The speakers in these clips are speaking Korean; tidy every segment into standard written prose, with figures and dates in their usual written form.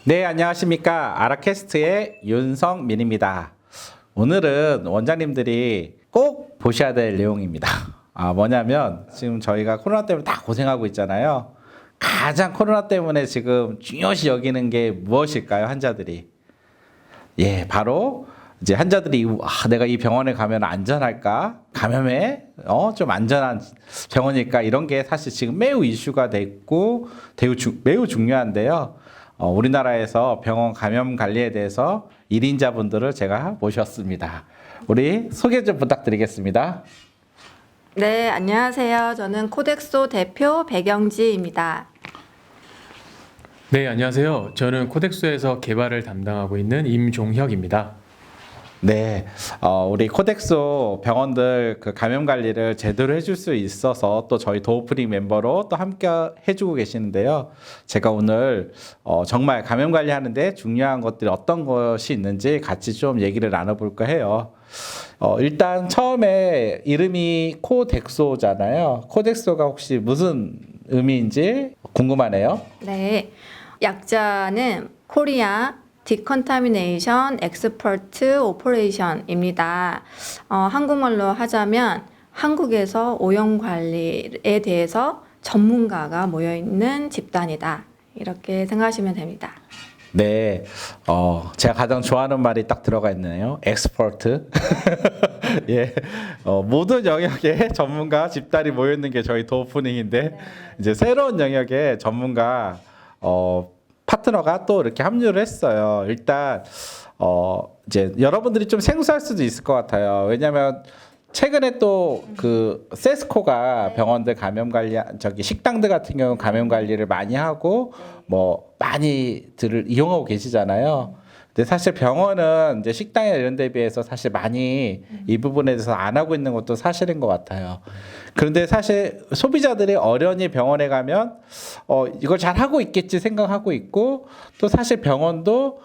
네, 안녕하십니까. 아라캐스트의 윤성민입니다. 오늘은 원장님들이 꼭 보셔야 될 내용입니다. 뭐냐면 지금 저희가 코로나 때문에 다 고생하고 있잖아요. 가장 코로나 때문에 지금 중요시 여기는 게 무엇일까요, 환자들이? 예, 바로 이제 환자들이 내가 이 병원에 가면 안전할까? 감염에 좀 안전한 병원일까? 이런 게 사실 지금 매우 이슈가 됐고 매우 중요한데요. 우리나라에서 병원 감염 관리에 대해서 1인자분들을 제가 모셨습니다. 우리 소개 좀 부탁드리겠습니다. 네, 안녕하세요. 저는 코덱소 대표 백영지입니다. 네, 안녕하세요. 저는 코덱소에서 개발을 담당하고 있는 임종혁입니다. 네, 우리 코덱소 병원들 그 감염 관리를 제대로 해줄 수 있어서 또 저희 도우프링 멤버로 또 함께 해주고 계시는데요. 제가 오늘 정말 감염 관리하는데 중요한 것들이 어떤 것이 있는지 같이 좀 얘기를 나눠볼까 해요. 일단 처음에 이름이 코덱소잖아요. 코덱소가 혹시 무슨 의미인지 궁금하네요. 네, 약자는 코리아 디컨타미네이션 엑스퍼트 오퍼레이션입니다. 한국말로 하자면 한국에서 오염 관리에 대해서 전문가가 모여 있는 집단이다. 이렇게 생각하시면 됩니다. 네, 제가 가장 좋아하는 말이 딱 들어가 있네요. 엑스퍼트. 예, 모든 영역에 전문가 집단이 모여 있는 게 저희 도우프닝인데 네. 이제 새로운 영역에 전문가 파트너가 또 이렇게 합류를 했어요. 일단 이제 여러분들이 좀 생소할 수도 있을 것 같아요. 왜냐하면 최근에 또 그 세스코가 병원들 감염 관리 식당들 같은 경우 감염 관리를 많이 하고 뭐 많이들을 이용하고 계시잖아요. 근데 사실 병원은 이제 식당이나 이런 데 비해서 사실 많이 이 부분에 대해서 안 하고 있는 것도 사실인 것 같아요. 그런데 사실 소비자들이 어련히 병원에 가면 이걸 잘 하고 있겠지 생각하고 있고 또 사실 병원도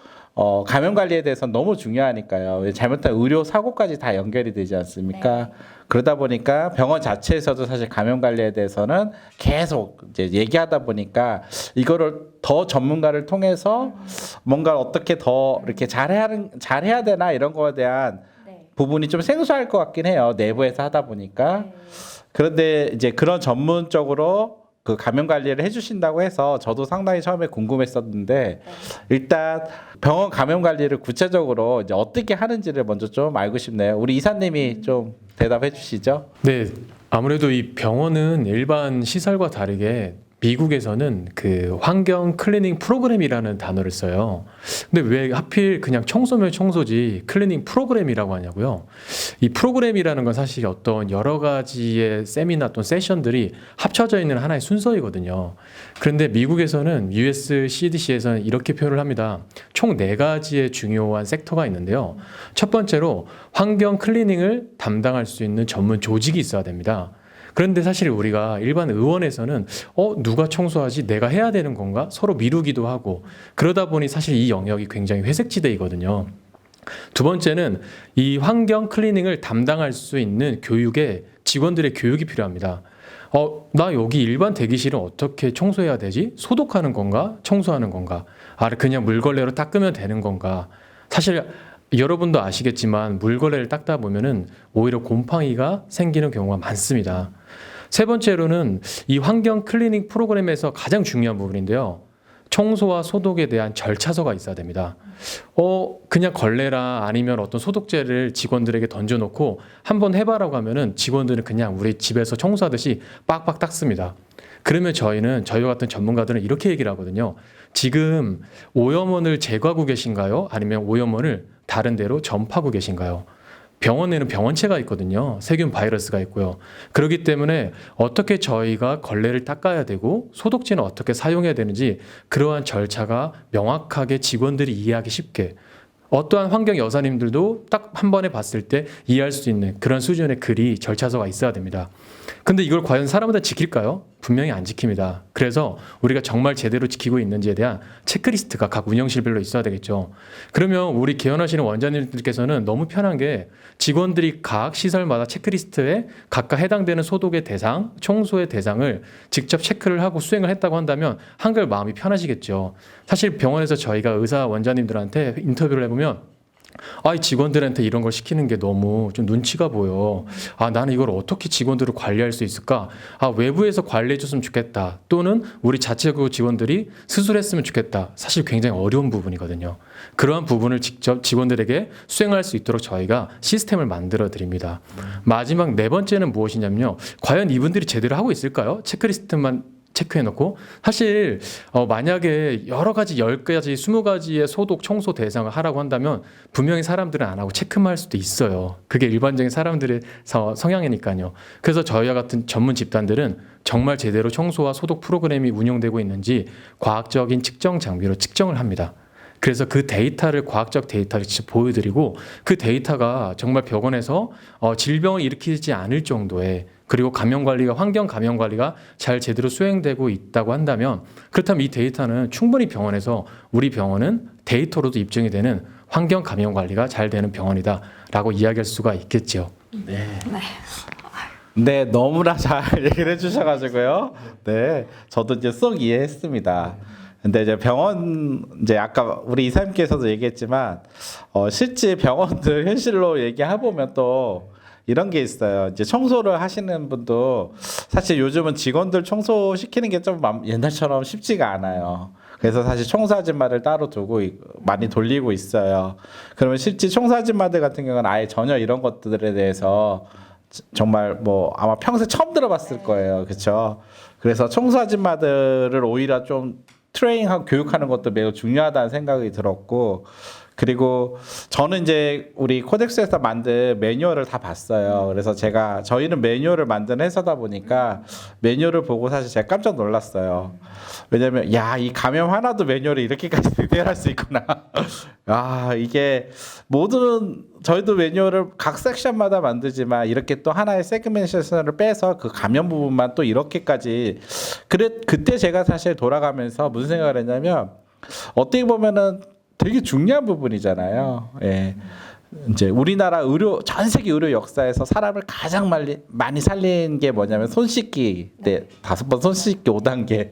감염 관리에 대해서 너무 중요하니까요. 잘못한 의료 사고까지 다 연결이 되지 않습니까? 네. 그러다 보니까 병원 자체에서도 사실 감염 관리에 대해서는 계속 이제 얘기하다 보니까 이거를 더 전문가를 통해서 뭔가 어떻게 더 이렇게 잘해야 되나 이런 거에 대한 네. 부분이 좀 생소할 것 같긴 해요. 내부에서 하다 보니까. 그런데 이제 그런 전문적으로 그 감염 관리를 해주신다고 해서 저도 상당히 처음에 궁금했었는데 일단 병원 감염 관리를 구체적으로 이제 어떻게 하는지를 먼저 좀 알고 싶네요. 우리 이사님이 좀 대답해 주시죠. 네, 아무래도 이 병원은 일반 시설과 다르게 미국에서는 그 환경 클리닝 프로그램이라는 단어를 써요. 근데 왜 하필 그냥 청소면 청소지 클리닝 프로그램이라고 하냐고요? 이 프로그램이라는 건 사실 어떤 여러 가지의 세미나 또는 세션들이 합쳐져 있는 하나의 순서이거든요. 그런데 미국에서는 US CDC에서는 이렇게 표현을 합니다. 총 4가지의 중요한 섹터가 있는데요. 첫 번째로 환경 클리닝을 담당할 수 있는 전문 조직이 있어야 됩니다. 그런데 사실 우리가 일반 의원에서는 누가 청소하지? 내가 해야 되는 건가? 서로 미루기도 하고 그러다 보니 사실 이 영역이 굉장히 회색지대이거든요. 두 번째는 이 환경 클리닝을 담당할 수 있는 교육에 직원들의 교육이 필요합니다. 나 여기 일반 대기실은 어떻게 청소해야 되지? 소독하는 건가? 청소하는 건가? 그냥 물걸레로 닦으면 되는 건가? 사실 여러분도 아시겠지만 물걸레를 닦다 보면은 오히려 곰팡이가 생기는 경우가 많습니다. 세 번째로는 이 환경 클리닝 프로그램에서 가장 중요한 부분인데요. 청소와 소독에 대한 절차서가 있어야 됩니다. 그냥 걸레라 아니면 어떤 소독제를 직원들에게 던져놓고 한번 해봐라고 하면은 직원들은 그냥 우리 집에서 청소하듯이 빡빡 닦습니다. 그러면 저희와 같은 전문가들은 이렇게 얘기를 하거든요. 지금 오염원을 제거하고 계신가요? 아니면 오염원을 다른 데로 전파하고 계신가요? 병원에는 병원체가 있거든요. 세균 바이러스가 있고요. 그렇기 때문에 어떻게 저희가 걸레를 닦아야 되고 소독제는 어떻게 사용해야 되는지 그러한 절차가 명확하게 직원들이 이해하기 쉽게 어떠한 환경 여사님들도 딱 한 번에 봤을 때 이해할 수 있는 그런 수준의 글이 절차서가 있어야 됩니다. 근데 이걸 과연 사람마다 지킬까요? 분명히 안 지킵니다. 그래서 우리가 정말 제대로 지키고 있는지에 대한 체크리스트가 각 운영실별로 있어야 되겠죠. 그러면 우리 개원하시는 원장님들께서는 너무 편한 게 직원들이 각 시설마다 체크리스트에 각각 해당되는 소독의 대상, 청소의 대상을 직접 체크를 하고 수행을 했다고 한다면 한결 마음이 편하시겠죠. 사실 병원에서 저희가 의사 원장님들한테 인터뷰를 해보면 이 직원들한테 이런 걸 시키는 게 너무 좀 눈치가 보여. 나는 이걸 어떻게 직원들을 관리할 수 있을까? 외부에서 관리해 줬으면 좋겠다. 또는 우리 자체구 직원들이 스스로했으면 좋겠다. 사실 굉장히 어려운 부분이거든요. 그러한 부분을 직접 직원들에게 수행할 수 있도록 저희가 시스템을 만들어 드립니다. 마지막 네 번째는 무엇이냐면요. 과연 이분들이 제대로 하고 있을까요? 체크리스트만 체크해놓고 사실 만약에 여러 가지 10가지, 20가지의 소독, 청소 대상을 하라고 한다면 분명히 사람들은 안 하고 체크만 할 수도 있어요. 그게 일반적인 사람들의 성향이니까요. 그래서 저희와 같은 전문 집단들은 정말 제대로 청소와 소독 프로그램이 운영되고 있는지 과학적인 측정 장비로 측정을 합니다. 그래서 그 데이터를 과학적 데이터를 직접 보여드리고 그 데이터가 정말 병원에서 질병을 일으키지 않을 정도의 그리고 감염관리가 환경 감염관리가 잘 제대로 수행되고 있다고 한다면 그렇다면 이 데이터는 충분히 병원에서 우리 병원은 데이터로도 입증이 되는 환경 감염관리가 잘 되는 병원이다라고 이야기할 수가 있겠죠. 네. 네, 너무나 잘 얘기를 해주셔가지고요. 네, 저도 이제 쏙 이해했습니다. 근데 이제 병원 이제 아까 우리 이사님께서도 얘기했지만 실제 병원들 현실로 얘기해 보면 또 이런 게 있어요. 이제 청소를 하시는 분도 사실 요즘은 직원들 청소 시키는 게 좀 옛날처럼 쉽지가 않아요. 그래서 사실 청소 아줌마를 따로 두고 많이 돌리고 있어요. 그러면 실제 청소 아줌마들 같은 경우는 아예 전혀 이런 것들에 대해서 정말 뭐 아마 평생 처음 들어봤을 거예요. 그렇죠? 그래서 청소 아줌마들을 오히려 좀 트레이닝하고 교육하는 것도 매우 중요하다는 생각이 들었고 그리고 저는 이제 우리 코덱스에서 만든 매뉴얼을 다 봤어요. 그래서 저희는 매뉴얼을 만든 회사다 보니까 매뉴얼을 보고 사실 제가 깜짝 놀랐어요. 왜냐면 이 감염 하나도 매뉴얼이 이렇게까지 디테일할 수 있구나. 이게 저희도 매뉴얼을 각 섹션마다 만들지만 이렇게 또 하나의 세그멘테이션을 빼서 그 감염 부분만 또 이렇게까지 그때 제가 사실 돌아가면서 무슨 생각을 했냐면 어떻게 보면은 되게 중요한 부분이잖아요. 예. 이제 우리나라 전 세계 의료 역사에서 사람을 가장 많이 살린 게 뭐냐면 손 씻기 때 5번 손 씻기 5단계.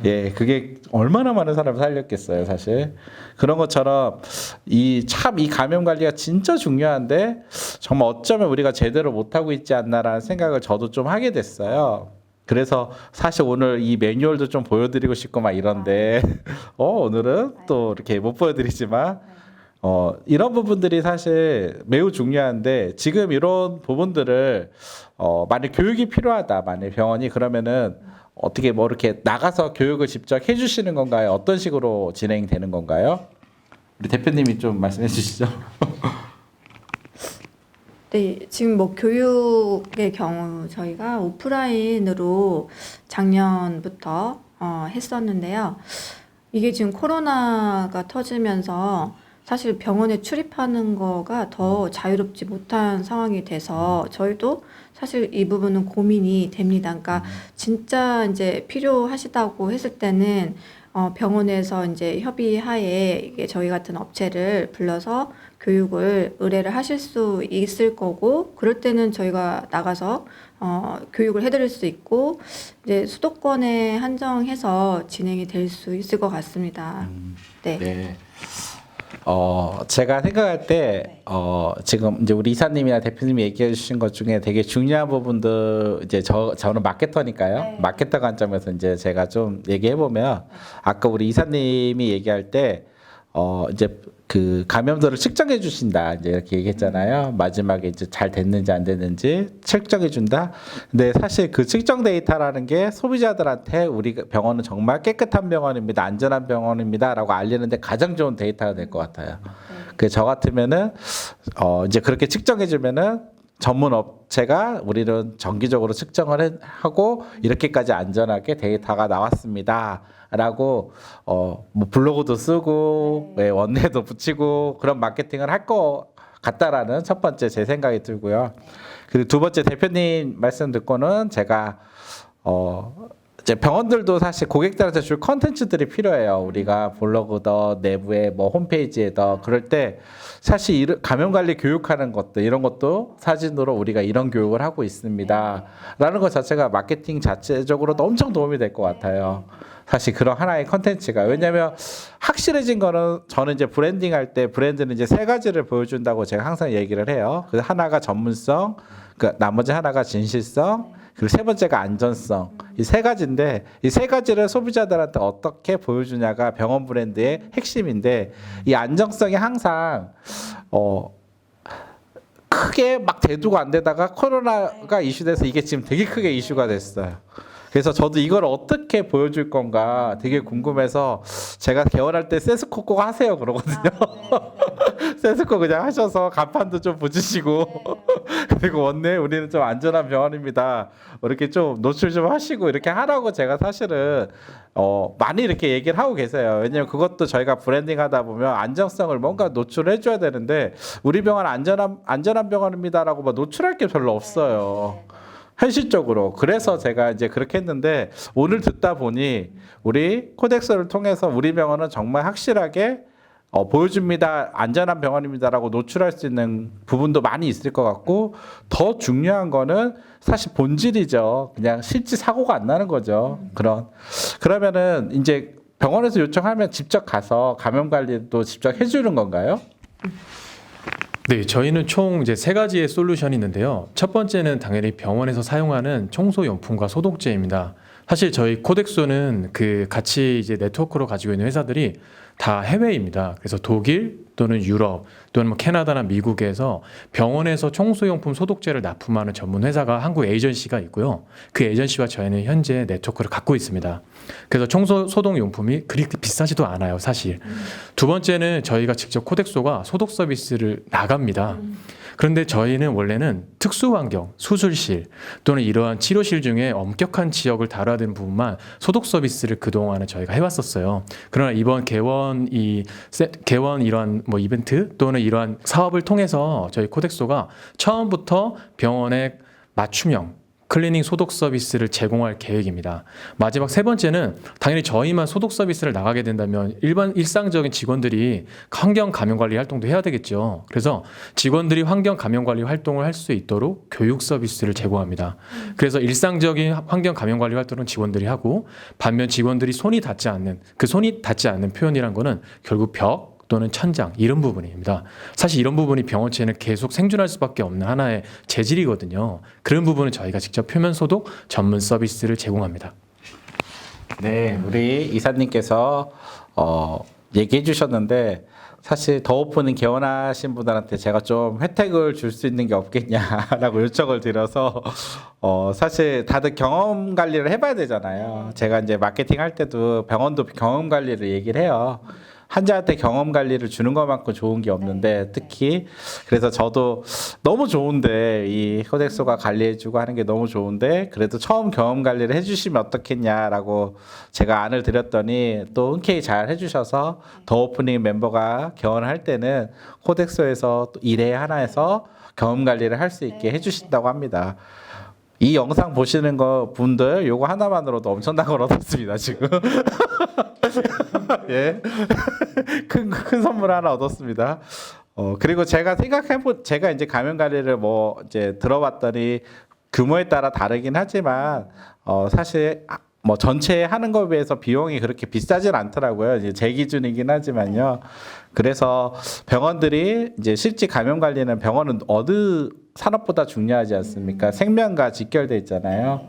예, 그게 얼마나 많은 사람을 살렸겠어요, 사실. 그런 것처럼 이 감염 관리가 진짜 중요한데 정말 어쩌면 우리가 제대로 못 하고 있지 않나라는 생각을 저도 좀 하게 됐어요. 그래서 사실 오늘 이 매뉴얼도 좀 보여드리고 싶고 막 이런데 오늘은 또 이렇게 못 보여드리지만 이런 부분들이 사실 매우 중요한데 지금 이런 부분들을 만약 교육이 필요하다 만약 병원이 그러면은 어떻게 뭐 이렇게 나가서 교육을 직접 해주시는 건가요? 어떤 식으로 진행되는 건가요? 우리 대표님이 좀 말씀해 주시죠. 네, 지금 뭐 교육의 경우 저희가 오프라인으로 작년부터 했었는데요. 이게 지금 코로나가 터지면서 사실 병원에 출입하는 거가 더 자유롭지 못한 상황이 돼서 저희도 사실 이 부분은 고민이 됩니다. 그러니까 진짜 이제 필요하시다고 했을 때는 병원에서 이제 협의하에 이게 저희 같은 업체를 불러서 교육을 의뢰를 하실 수 있을 거고 그럴 때는 저희가 나가서 교육을 해드릴 수 있고 이제 수도권에 한정해서 진행이 될 수 있을 것 같습니다. 네. 네. 제가 생각할 때 지금 이제 우리 이사님이나 대표님이 얘기해 주신 것 중에 되게 중요한 부분들 이제 저는 마케터니까요. 네. 마케터 관점에서 이제 제가 좀 얘기해 보면 아까 우리 이사님이 얘기할 때 이제 그 감염도를 측정해 주신다 이제 이렇게 얘기했잖아요. 마지막에 이제 잘 됐는지 안 됐는지 측정해 준다. 근데 사실 그 측정 데이터라는 게 소비자들한테 우리 병원은 정말 깨끗한 병원입니다, 안전한 병원입니다라고 알리는데 가장 좋은 데이터가 될 것 같아요. 그래서 저 같으면은 이제 그렇게 측정해 주면은 전문 업체가 우리는 정기적으로 측정을 하고 이렇게까지 안전하게 데이터가 나왔습니다라고 뭐 블로그도 쓰고 원내도 붙이고 그런 마케팅을 할 것 같다라는 첫 번째 제 생각이 들고요. 그리고 두 번째 대표님 말씀 듣고는 제가 이제 병원들도 사실 고객들한테 줄 컨텐츠들이 필요해요. 우리가 블로그더 내부에 뭐 홈페이지에더 그럴 때 사실 감염 관리 교육하는 것도 이런 것도 사진으로 우리가 이런 교육을 하고 있습니다라는 것 자체가 마케팅 자체적으로도 엄청 도움이 될 것 같아요. 사실 그런 하나의 컨텐츠가 왜냐하면 확실해진 거는 저는 이제 브랜딩 할 때 브랜드는 이제 세 가지를 보여준다고 제가 항상 얘기를 해요. 그 하나가 전문성, 그 나머지 하나가 진실성, 그리고 세 번째가 안전성. 이 세 가지인데 이 세 가지를 소비자들한테 어떻게 보여주냐가 병원 브랜드의 핵심인데 이 안정성이 항상 크게 막 대두가 안 되다가 코로나가 이슈돼서 이게 지금 되게 크게 이슈가 됐어요. 그래서 저도 이걸 어떻게 보여줄 건가 되게 궁금해서 제가 개원할 때 세스코 꼭 하세요 그러거든요. 세스코 그냥 하셔서 간판도 좀 붙이시고 그리고 원래 우리는 좀 안전한 병원입니다. 이렇게 좀 노출 좀 하시고 이렇게 하라고 제가 사실은 많이 이렇게 얘기를 하고 계세요. 왜냐면 그것도 저희가 브랜딩 하다 보면 안정성을 뭔가 노출해 줘야 되는데 우리 병원 안전한 병원입니다라고 막 노출할 게 별로 없어요. 현실적으로. 그래서 제가 이제 그렇게 했는데 오늘 듣다 보니 우리 코덱스를 통해서 우리 병원은 정말 확실하게 보여줍니다. 안전한 병원입니다라고 노출할 수 있는 부분도 많이 있을 것 같고 더 중요한 거는 사실 본질이죠. 그냥 실제 사고가 안 나는 거죠. 그러면은 이제 병원에서 요청하면 직접 가서 감염 관리도 직접 해주는 건가요? 네, 저희는 총 이제 세 가지의 솔루션이 있는데요. 첫 번째는 당연히 병원에서 사용하는 청소 용품과 소독제입니다. 사실 저희 코덱소는 그 같이 이제 네트워크로 가지고 있는 회사들이 다 해외입니다. 그래서 독일 또는 유럽 또는 뭐 캐나다나 미국에서 병원에서 청소용품 소독제를 납품하는 전문 회사가 한국 에이전시가 있고요. 그 에이전시와 저희는 현재 네트워크를 갖고 있습니다. 그래서 청소 소독 용품이 그렇게 비싸지도 않아요, 사실. 두 번째는 저희가 직접 코덱소가 소독 서비스를 나갑니다. 그런데 저희는 원래는 특수 환경, 수술실 또는 이러한 치료실 중에 엄격한 지역을 다뤄야 되는 부분만 소독 서비스를 그동안은 저희가 해왔었어요. 그러나 이번 개원 이러한 뭐 이벤트 또는 이러한 사업을 통해서 저희 코덱소가 처음부터 병원의 맞춤형 클리닝 소독 서비스를 제공할 계획입니다. 마지막 세 번째는 당연히 저희만 소독 서비스를 나가게 된다면 일상적인 직원들이 환경 감염 관리 활동도 해야 되겠죠. 그래서 직원들이 환경 감염 관리 활동을 할 수 있도록 교육 서비스를 제공합니다. 그래서 일상적인 환경 감염 관리 활동은 직원들이 하고 반면 직원들이 손이 닿지 않는 표현이란 거는 결국 벽 또는 천장 이런 부분입니다. 사실 이런 부분이 병원체는 계속 생존할 수밖에 없는 하나의 재질이거든요. 그런 부분은 저희가 직접 표면 소독 전문 서비스를 제공합니다. 네, 우리 이사님께서 얘기해 주셨는데 사실 더 오픈은 개원하신 분들한테 제가 좀 혜택을 줄 수 있는 게 없겠냐라고 요청을 드려서 사실 다들 경험 관리를 해봐야 되잖아요. 제가 이제 마케팅 할 때도 병원도 경험 관리를 얘기를 해요. 환자한테 경험 관리를 주는 것만큼 좋은 게 없는데 특히 그래서 저도 너무 좋은데 이 코덱소가 관리해주고 하는 게 너무 좋은데 그래도 처음 경험 관리를 해주시면 어떻겠냐라고 제가 안을 드렸더니 또 흔쾌히 잘 해주셔서 더 오프닝 멤버가 개원을 할 때는 코덱소에서 또 1회 하나에서 경험 관리를 할 수 있게 해주신다고 합니다. 이 영상 보시는 거 분들 요거 하나만으로도 엄청난 걸 얻었습니다 지금. 예, 큰 선물 하나 얻었습니다. 그리고 제가 제가 이제 감염 관리를 뭐 이제 들어봤더니 규모에 따라 다르긴 하지만 사실 뭐 전체 하는 거에 비해서 비용이 그렇게 비싸진 않더라고요. 이제 제 기준이긴 하지만요. 그래서 병원들이 이제 실제 감염 관리는 병원은 어느 산업보다 중요하지 않습니까? 생명과 직결돼 있잖아요.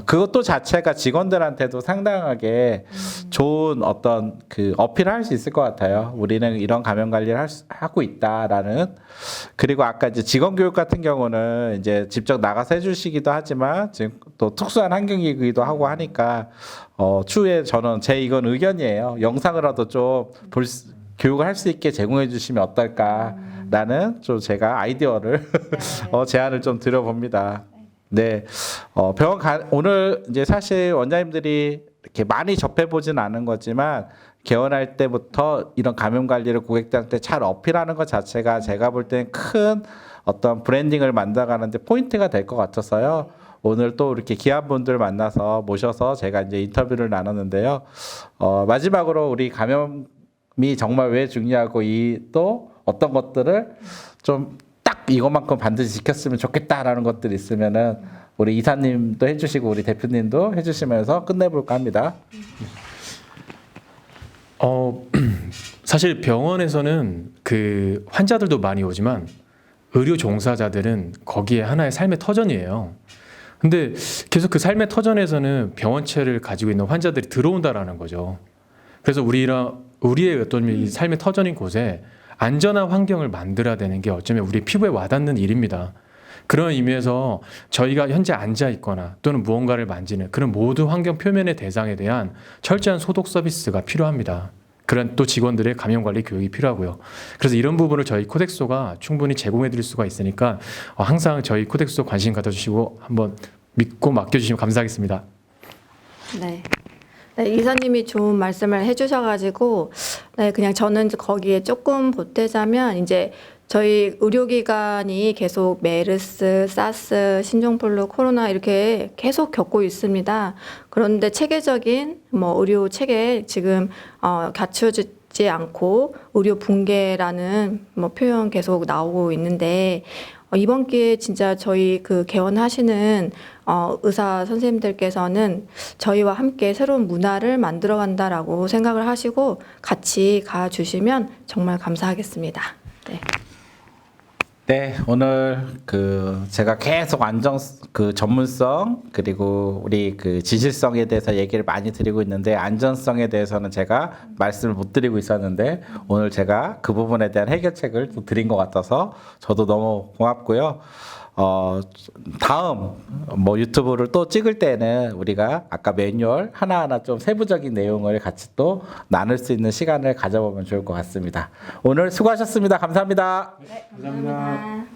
그것도 자체가 직원들한테도 상당하게 좋은 어떤 그 어필을 할 수 있을 것 같아요. 우리는 이런 감염 관리를 하고 있다라는. 그리고 아까 이제 직원 교육 같은 경우는 이제 직접 나가서 해주시기도 하지만 지금 또 특수한 환경이기도 하고 하니까 추후에 저는 이건 의견이에요. 영상으로도 좀 교육을 할 수 있게 제공해 주시면 어떨까라는 좀 제가 아이디어를 제안을 좀 드려봅니다. 네, 오늘 이제 사실 원장님들이 이렇게 많이 접해보진 않은 거지만 개원할 때부터 이런 감염 관리를 고객들한테 잘 어필하는 것 자체가 제가 볼 때는 큰 어떤 브랜딩을 만들어가는데 포인트가 될 것 같아서요. 오늘 또 이렇게 귀한 분들 만나서 모셔서 제가 이제 인터뷰를 나눴는데요. 마지막으로 우리 감염이 정말 왜 중요하고 이 또 어떤 것들을 좀 딱 이것만큼 반드시 지켰으면 좋겠다라는 것들이 있으면은 우리 이사님도 해주시고 우리 대표님도 해주시면서 끝내볼까 합니다. 사실 병원에서는 그 환자들도 많이 오지만 의료 종사자들은 거기에 하나의 삶의 터전이에요. 근데 계속 그 삶의 터전에서는 병원체를 가지고 있는 환자들이 들어온다라는 거죠. 그래서 우리의 어떤 이 삶의 터전인 곳에 안전한 환경을 만들어야 되는 게 어쩌면 우리 피부에 와닿는 일입니다. 그런 의미에서 저희가 현재 앉아 있거나 또는 무언가를 만지는 그런 모든 환경 표면의 대상에 대한 철저한 소독 서비스가 필요합니다. 그런 또 직원들의 감염 관리 교육이 필요하고요. 그래서 이런 부분을 저희 코덱소가 충분히 제공해 드릴 수가 있으니까 항상 저희 코덱소 관심 가져주시고 한번 믿고 맡겨주시면 감사하겠습니다. 네. 네, 이사님이 좋은 말씀을 해주셔가지고, 네, 그냥 저는 거기에 조금 보태자면, 이제 저희 의료기관이 계속 메르스, 사스, 신종플루, 코로나 이렇게 계속 겪고 있습니다. 그런데 체계적인 의료 체계 지금 갖춰지지 않고 의료 붕괴라는 표현 계속 나오고 있는데, 이번 기회에 진짜 저희 그 개원하시는 의사 선생님들께서는 저희와 함께 새로운 문화를 만들어 간다라고 생각을 하시고 같이 가주시면 정말 감사하겠습니다. 네. 네, 오늘 제가 계속 전문성 그리고 우리 진실성에 대해서 얘기를 많이 드리고 있는데 안전성에 대해서는 제가 말씀을 못 드리고 있었는데 오늘 제가 그 부분에 대한 해결책을 또 드린 것 같아서 저도 너무 고맙고요. 다음 유튜브를 또 찍을 때는 우리가 아까 매뉴얼 하나하나 좀 세부적인 내용을 같이 또 나눌 수 있는 시간을 가져보면 좋을 것 같습니다. 오늘 수고하셨습니다. 감사합니다. 네, 감사합니다.